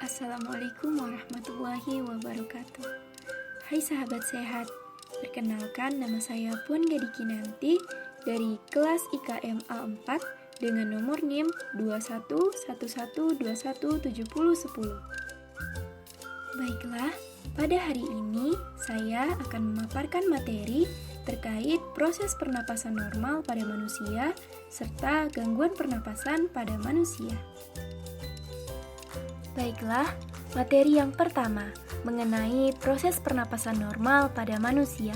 Assalamualaikum warahmatullahi wabarakatuh. Hai sahabat sehat, perkenalkan nama saya Puan Gadi Kinanti dari kelas IKM A4 dengan nomor NIM 2111217010. Baiklah, pada hari ini saya akan memaparkan materi terkait proses pernapasan normal pada manusia serta gangguan pernapasan pada manusia. Baiklah, materi yang pertama mengenai proses pernapasan normal pada manusia.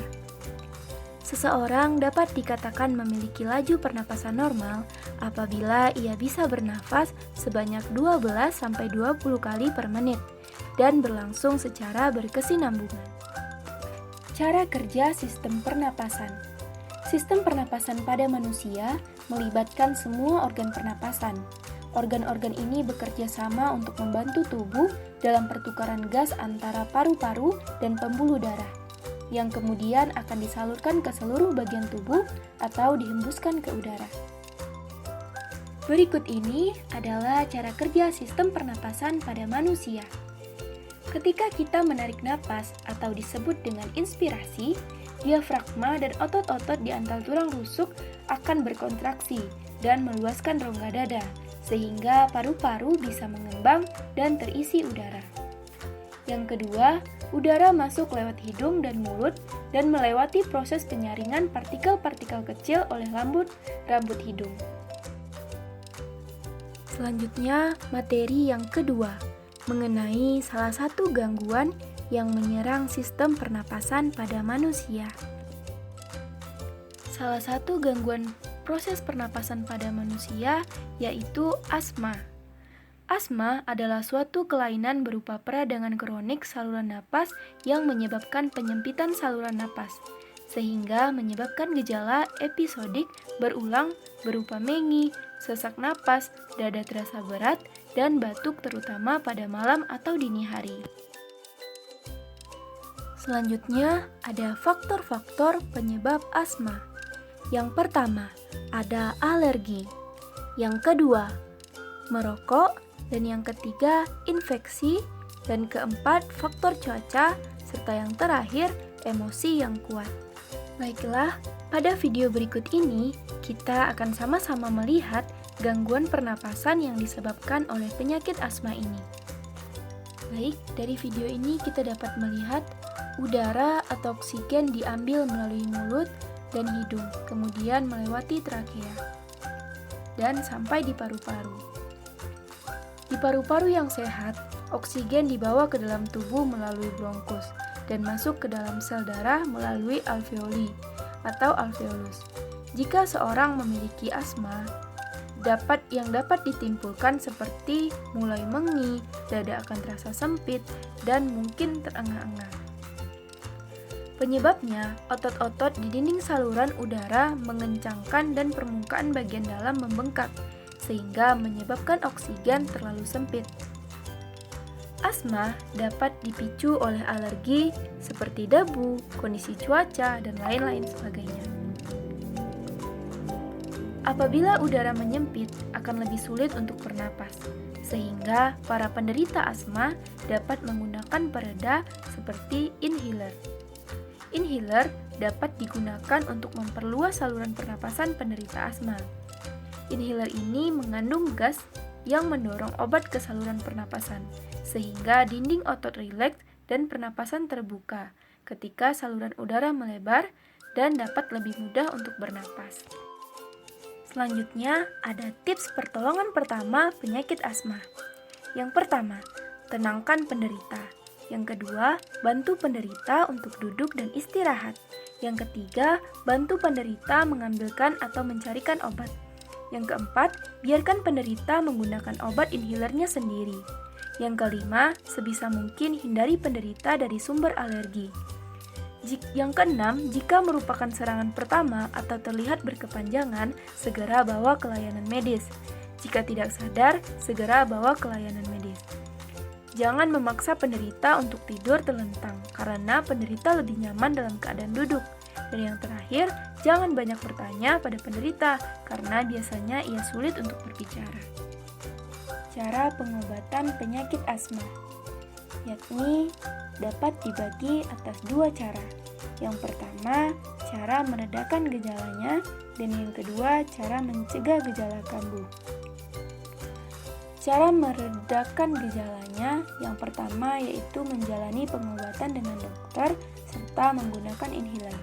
Seseorang dapat dikatakan memiliki laju pernapasan normal apabila ia bisa bernafas sebanyak 12-20 kali per menit dan berlangsung secara berkesinambungan. Cara kerja sistem pernapasan. Sistem pernapasan pada manusia melibatkan semua organ pernapasan. Organ-organ ini bekerja sama untuk membantu tubuh dalam pertukaran gas antara paru-paru dan pembuluh darah, yang kemudian akan disalurkan ke seluruh bagian tubuh atau dihembuskan ke udara. Berikut ini adalah cara kerja sistem pernapasan pada manusia. Ketika kita menarik napas atau disebut dengan inspirasi, diafragma dan otot-otot di antara tulang rusuk akan berkontraksi dan meluaskan rongga dada, sehingga paru-paru bisa mengembang dan terisi udara. Yang kedua, udara masuk lewat hidung dan mulut dan melewati proses penyaringan partikel-partikel kecil oleh rambut hidung. Selanjutnya, materi yang kedua mengenai salah satu gangguan yang menyerang sistem pernapasan pada manusia. Salah satu gangguan proses pernapasan pada manusia yaitu asma. Asma adalah suatu kelainan berupa peradangan kronik saluran napas yang menyebabkan penyempitan saluran napas, sehingga menyebabkan gejala episodik berulang berupa mengi, sesak napas, dada terasa berat, dan batuk terutama pada malam atau dini hari. Selanjutnya, ada faktor-faktor penyebab asma. Yang pertama, ada alergi. Yang kedua, merokok. Dan yang ketiga, infeksi. Dan keempat, faktor cuaca. Serta yang terakhir, emosi yang kuat. Baiklah, pada video berikut ini, kita akan sama-sama melihat gangguan pernapasan yang disebabkan oleh penyakit asma ini. Baik, dari video ini kita dapat melihat udara atau oksigen diambil melalui mulut dan hidung, kemudian melewati trakea, dan sampai di paru-paru. Di paru-paru yang sehat, oksigen dibawa ke dalam tubuh melalui bronkus dan masuk ke dalam sel darah melalui alveoli atau alveolus. Jika seorang memiliki asma, yang dapat ditimbulkan seperti mulai mengi, dada akan terasa sempit, dan mungkin terengah-engah. Penyebabnya, otot-otot di dinding saluran udara mengencangkan dan permukaan bagian dalam membengkak, sehingga menyebabkan oksigen terlalu sempit. Asma dapat dipicu oleh alergi seperti debu, kondisi cuaca, dan lain-lain sebagainya. Apabila udara menyempit, akan lebih sulit untuk bernapas, sehingga para penderita asma dapat menggunakan pereda seperti inhaler. Inhaler dapat digunakan untuk memperluas saluran pernapasan penderita asma. Inhaler ini mengandung gas yang mendorong obat ke saluran pernapasan, sehingga dinding otot rileks dan pernapasan terbuka ketika saluran udara melebar dan dapat lebih mudah untuk bernapas. Selanjutnya, ada tips pertolongan pertama penyakit asma. Yang pertama, tenangkan penderita. Yang kedua, bantu penderita untuk duduk dan istirahat. Yang ketiga, bantu penderita mengambilkan atau mencarikan obat. Yang keempat, biarkan penderita menggunakan obat inhalernya sendiri. Yang kelima, sebisa mungkin hindari penderita dari sumber alergi. Yang keenam, jika merupakan serangan pertama atau terlihat berkepanjangan, segera bawa ke layanan medis. Jika tidak sadar, segera bawa ke layanan medis. Jangan memaksa penderita untuk tidur terlentang, karena penderita lebih nyaman dalam keadaan duduk. Dan yang terakhir, jangan banyak bertanya pada penderita, karena biasanya ia sulit untuk berbicara. cara pengobatan penyakit asma, yakni dapat dibagi atas dua cara. Yang pertama, cara meredakan gejalanya, dan yang kedua, cara mencegah gejala kambuh. Cara meredakan gejalanya yang pertama yaitu menjalani pengobatan dengan dokter serta menggunakan inhaler.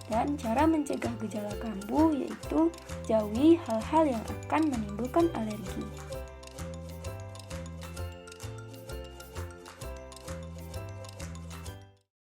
Dan cara mencegah gejala kambuh yaitu jauhi hal-hal yang akan menimbulkan alergi.